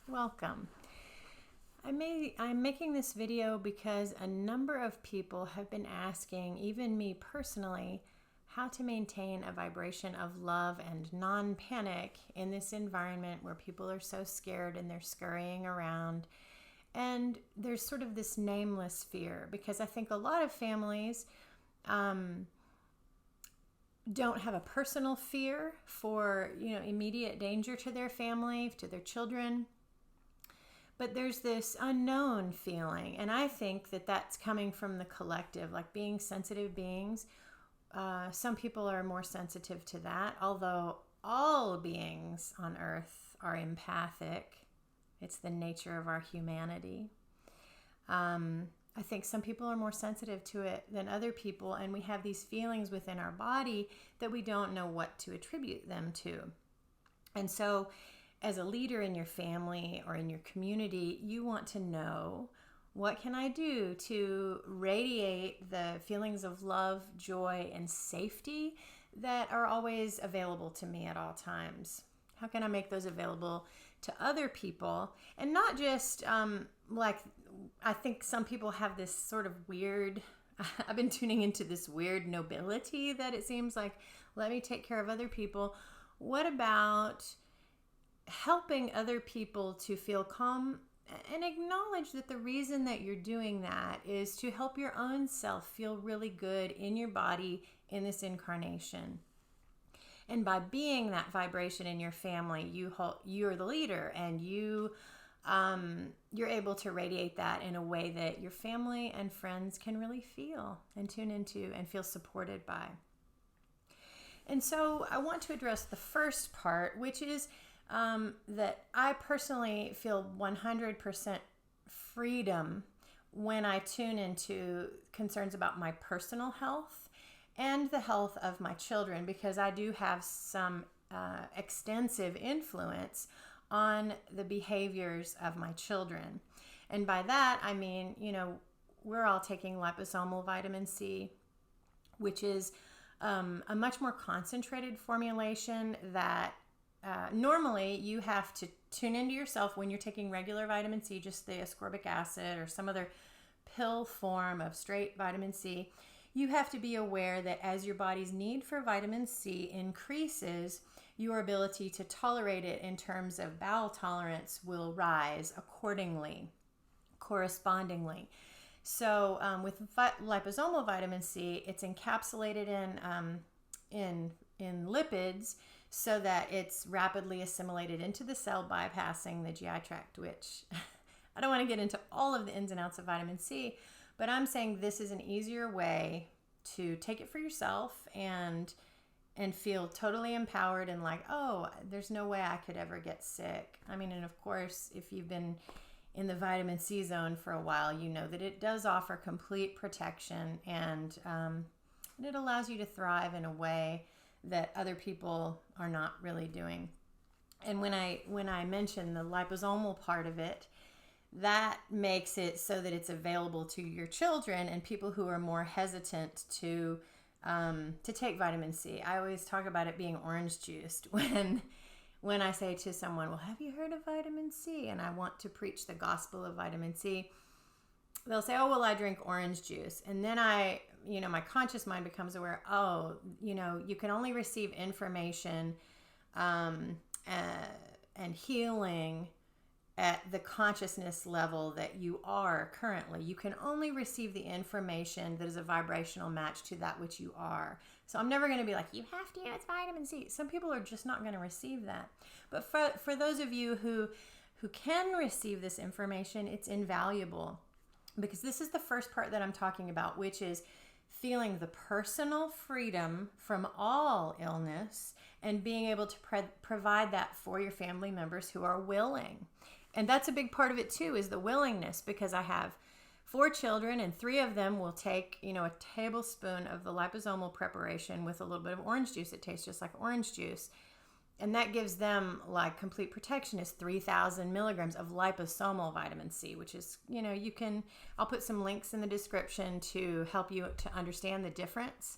Welcome. I'm making this video because a number of people have been asking, even me personally, how to maintain a vibration of love and non-panic in this environment where people are so scared and they're scurrying around. And there's sort of this nameless fear because I think a lot of families don't have a personal fear for, immediate danger to their family, to their children. But there's this unknown feeling, and I think that that's coming from the collective, like being sensitive beings. Some people are more sensitive to that, although all beings on earth are empathic. It's the nature of our humanity. I think some people are more sensitive to it than other people, and we have these feelings within our body that we don't know what to attribute them to. And so as a leader in your family or in your community, you want to know, what can I do to radiate the feelings of love, joy, and safety that are always available to me at all times? How can I make those available to other people? And not just I think some people have this sort of weird, I've been tuning into this weird nobility that it seems like, let me take care of other people. What about helping other people to feel calm and acknowledge that the reason that you're doing that is to help your own self feel really good in your body in this incarnation? And by being that vibration in your family, you're the leader, and you're able to radiate that in a way that your family and friends can really feel and tune into and feel supported by. And so I want to address the first part, which is that I personally feel 100% freedom when I tune into concerns about my personal health and the health of my children, because I do have some extensive influence on the behaviors of my children. And by that, I mean, we're all taking liposomal vitamin C, which is a much more concentrated formulation that normally you have to tune into yourself when you're taking regular vitamin C, just the ascorbic acid or some other pill form of straight vitamin C. You have to be aware that as your body's need for vitamin C increases, your ability to tolerate it in terms of bowel tolerance will rise accordingly, correspondingly. So with liposomal vitamin C, it's encapsulated in lipids so that it's rapidly assimilated into the cell, bypassing the GI tract, which I don't want to get into all of the ins and outs of vitamin C, but I'm saying this is an easier way to take it for yourself and feel totally empowered and like, oh, there's no way I could ever get sick. I mean, and of course, if you've been in the vitamin C zone for a while, you know that it does offer complete protection, and it allows you to thrive in a way that other people are not really doing. And when I mention the liposomal part of it, that makes it so that it's available to your children and people who are more hesitant to take vitamin C. I always talk about it being orange juiced when I say to someone, well, have you heard of vitamin C? And I want to preach the gospel of vitamin C. They'll say, oh, well, I drink orange juice. And then my conscious mind becomes aware, you can only receive information and healing at the consciousness level that you are currently. You can only receive the information that is a vibrational match to that which you are. So I'm never going to be like, you have to use vitamin C. Some people are just not going to receive that. But for those of you who can receive this information, it's invaluable, because this is the first part that I'm talking about, which is feeling the personal freedom from all illness and being able to provide that for your family members who are willing. And that's a big part of it too, is the willingness, because I have 4 children and 3 of them will take, a tablespoon of the liposomal preparation with a little bit of orange juice. It tastes just like orange juice. And that gives them like complete protection, is 3,000 milligrams of liposomal vitamin C, which is, I'll put some links in the description to help you to understand the difference.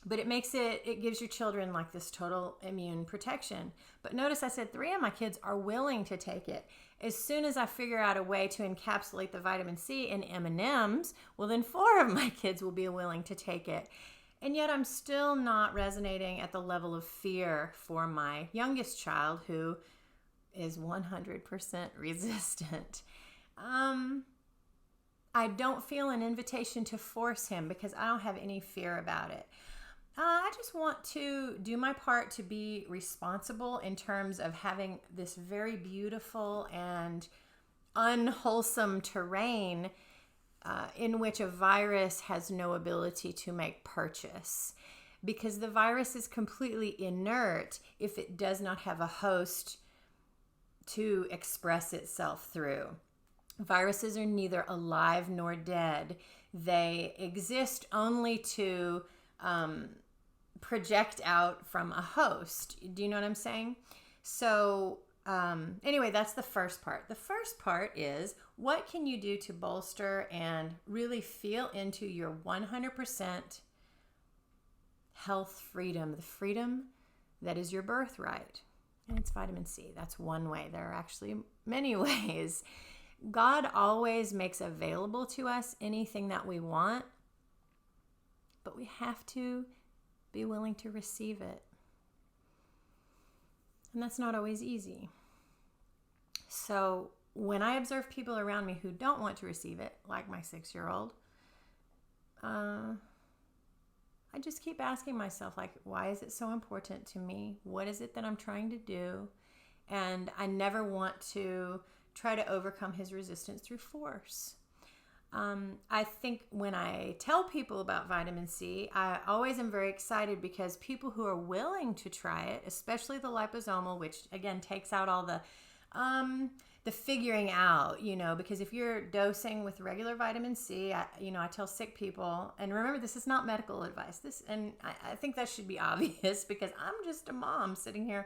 But it gives your children like this total immune protection. But notice I said 3 of my kids are willing to take it. As soon as I figure out a way to encapsulate the vitamin C in M&Ms, well, then 4 of my kids will be willing to take it. And yet I'm still not resonating at the level of fear for my youngest child, who is 100% resistant. I don't feel an invitation to force him because I don't have any fear about it. I just want to do my part to be responsible in terms of having this very beautiful and unwholesome terrain in which a virus has no ability to make purchase, because the virus is completely inert if it does not have a host to express itself through. Viruses are neither alive nor dead. They exist only to project out from a host. Do you know what I'm saying? So anyway, that's the first part. The first part is, what can you do to bolster and really feel into your 100% health freedom, the freedom that is your birthright? And it's vitamin C. That's one way. There are actually many ways. God always makes available to us anything that we want, but we have to be willing to receive it. And that's not always easy. So when I observe people around me who don't want to receive it, like my 6-year-old, I just keep asking myself, like, why is it so important to me? What is it that I'm trying to do? And I never want to try to overcome his resistance through force. I think when I tell people about vitamin C, I always am very excited, because people who are willing to try it, especially the liposomal, which again takes out all the figuring out, because if you're dosing with regular vitamin C, I tell sick people, and remember, this is not medical advice. I think that should be obvious, because I'm just a mom sitting here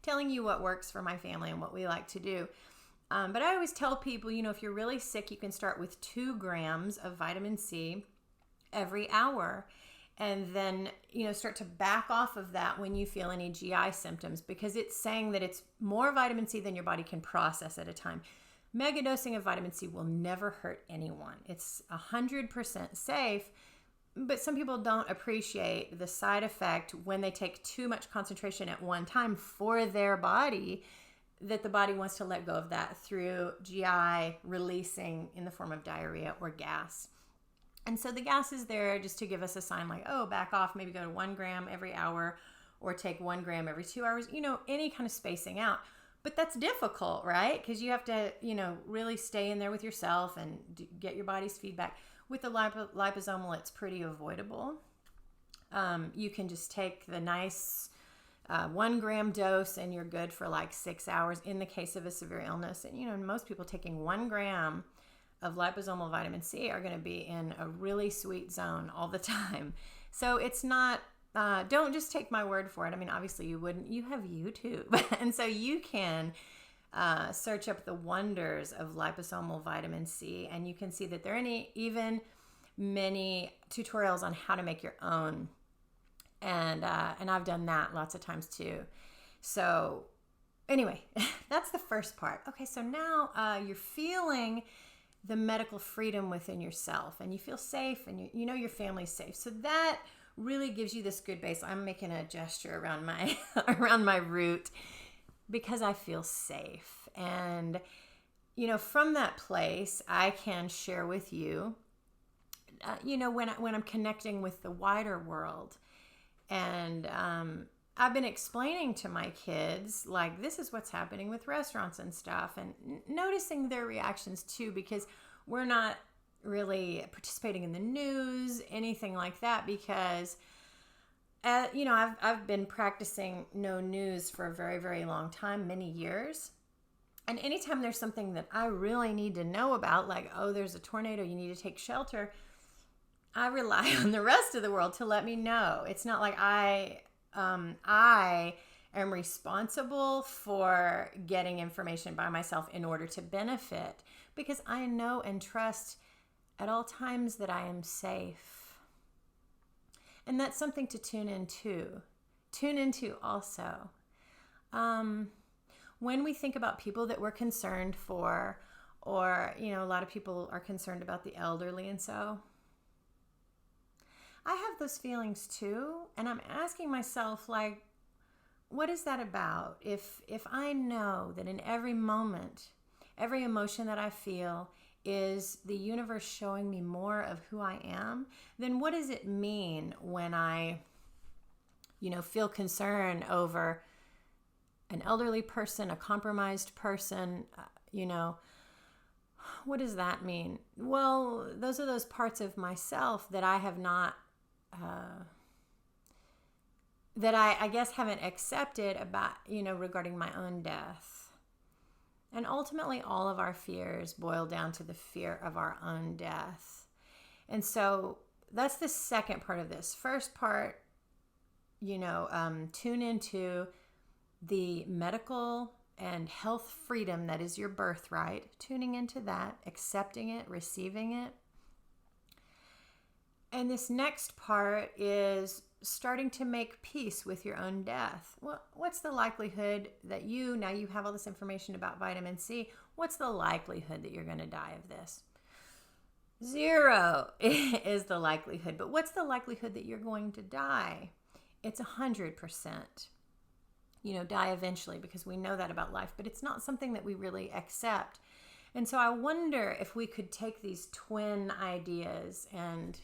telling you what works for my family and what we like to do. But I always tell people, if you're really sick, you can start with 2 grams of vitamin C every hour. And then, start to back off of that when you feel any GI symptoms, because it's saying that it's more vitamin C than your body can process at a time. Megadosing of vitamin C will never hurt anyone. It's 100% safe, but some people don't appreciate the side effect when they take too much concentration at one time for their body, that the body wants to let go of that through GI releasing in the form of diarrhea or gas. And so the gas is there just to give us a sign like, oh, back off, maybe go to 1 gram every hour, or take 1 gram every 2 hours, any kind of spacing out. But that's difficult, right? Because you have to, really stay in there with yourself and get your body's feedback. With the liposomal, it's pretty avoidable. You can just take the nice 1 gram dose and you're good for like 6 hours in the case of a severe illness. And, most people taking 1 gram of liposomal vitamin C are going to be in a really sweet zone all the time. So it's not, don't just take my word for it. I mean, obviously you wouldn't, you have YouTube. And so you can search up the wonders of liposomal vitamin C, and you can see that there are even many tutorials on how to make your own. And I've done that lots of times too. So anyway, that's the first part. Okay, so now you're feeling the medical freedom within yourself, and you feel safe, and you know your family's safe. So that really gives you this good base. I'm making a gesture around my around my root because I feel safe. And from that place, I can share with you, when I'm connecting with the wider world. And I've been explaining to my kids, like, this is what's happening with restaurants and stuff, and noticing their reactions too, because we're not really participating in the news, anything like that, because, I've been practicing no news for a very, very long time, many years. And anytime there's something that I really need to know about, like, oh, there's a tornado, you need to take shelter, I rely on the rest of the world to let me know. It's not like I am responsible for getting information by myself in order to benefit, because I know and trust at all times that I am safe. And that's something to tune into. Tune into also. When we think about people that we're concerned for, or, a lot of people are concerned about the elderly, and so I have those feelings too. And I'm asking myself, like, what is that about? If I know that in every moment, every emotion that I feel is the universe showing me more of who I am, then what does it mean when I, feel concern over an elderly person, a compromised person, what does that mean? Well, those are those parts of myself that I have not, that I guess haven't accepted about, regarding my own death. And ultimately, all of our fears boil down to the fear of our own death. And so that's the second part of this. First part, tune into the medical and health freedom that is your birthright, tuning into that, accepting it, receiving it. And this next part is starting to make peace with your own death. Well, what's the likelihood that now you have all this information about vitamin C, what's the likelihood that you're going to die of this? 0 is the likelihood. But what's the likelihood that you're going to die? It's 100%. Die eventually, because we know that about life, but it's not something that we really accept. And so I wonder if we could take these twin ideas and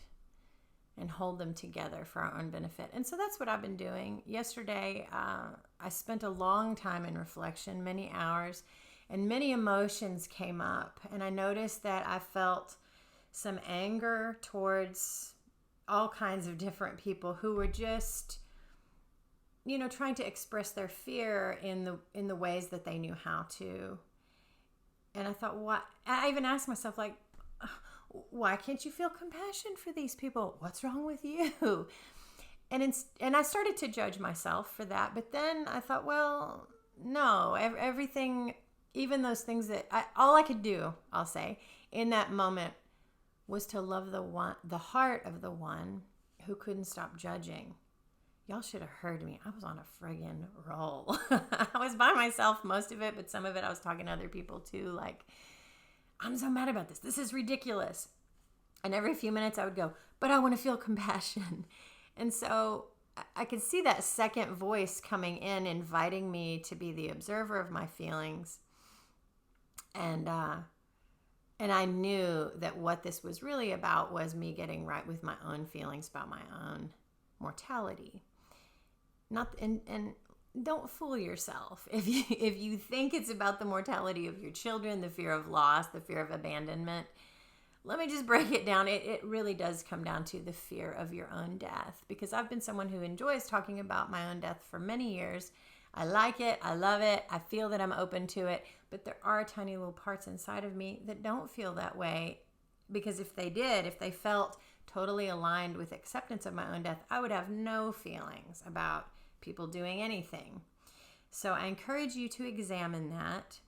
hold them together for our own benefit. And so that's what I've been doing. Yesterday, I spent a long time in reflection, many hours, and many emotions came up. And I noticed that I felt some anger towards all kinds of different people who were just, trying to express their fear in the ways that they knew how to. And I thought, what? I even asked myself, like, why can't you feel compassion for these people? What's wrong with you? And I started to judge myself for that. But then I thought, well, no, everything, even those things that all I could do, I'll say, in that moment was to love the heart of the one who couldn't stop judging. Y'all should have heard me. I was on a friggin' roll. I was by myself most of it, but some of it I was talking to other people too. Like, I'm so mad about this. This is ridiculous. And every few minutes I would go, but I want to feel compassion. And so I could see that second voice coming in, inviting me to be the observer of my feelings. And I knew that what this was really about was me getting right with my own feelings about my own mortality. And don't fool yourself. If you think it's about the mortality of your children, the fear of loss, the fear of abandonment, let me just break it down. It really does come down to the fear of your own death, because I've been someone who enjoys talking about my own death for many years. I like it. I love it. I feel that I'm open to it, but there are tiny little parts inside of me that don't feel that way, because if they felt totally aligned with acceptance of my own death, I would have no feelings about people doing anything. So I encourage you to examine that.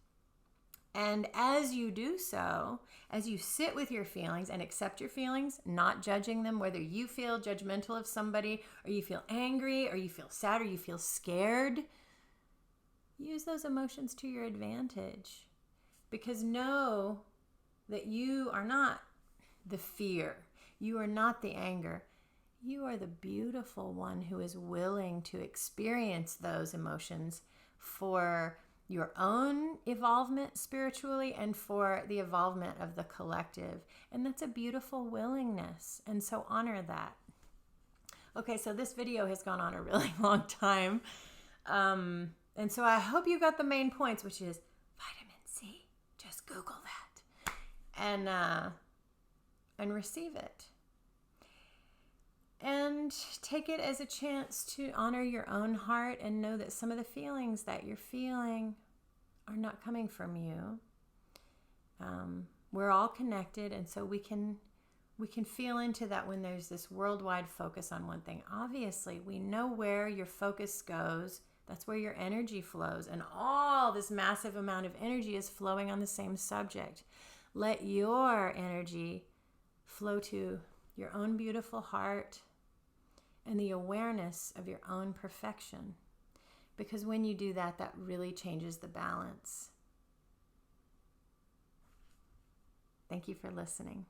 And as you do so, as you sit with your feelings and accept your feelings, not judging them, whether you feel judgmental of somebody, or you feel angry, or you feel sad, or you feel scared, use those emotions to your advantage. Because know that you are not the fear. You are not the anger. You are the beautiful one who is willing to experience those emotions for your own evolvement spiritually and for the evolvement of the collective. And that's a beautiful willingness. And so honor that. Okay, so this video has gone on a really long time. And so I hope you got the main points, which is vitamin C. Just Google that. And receive it. And take it as a chance to honor your own heart and know that some of the feelings that you're feeling are not coming from you. We're all connected, and so we can feel into that when there's this worldwide focus on one thing. Obviously, we know where your focus goes. That's where your energy flows, and all this massive amount of energy is flowing on the same subject. Let your energy flow to your own beautiful heart and the awareness of your own perfection. Because when you do that, that really changes the balance. Thank you for listening.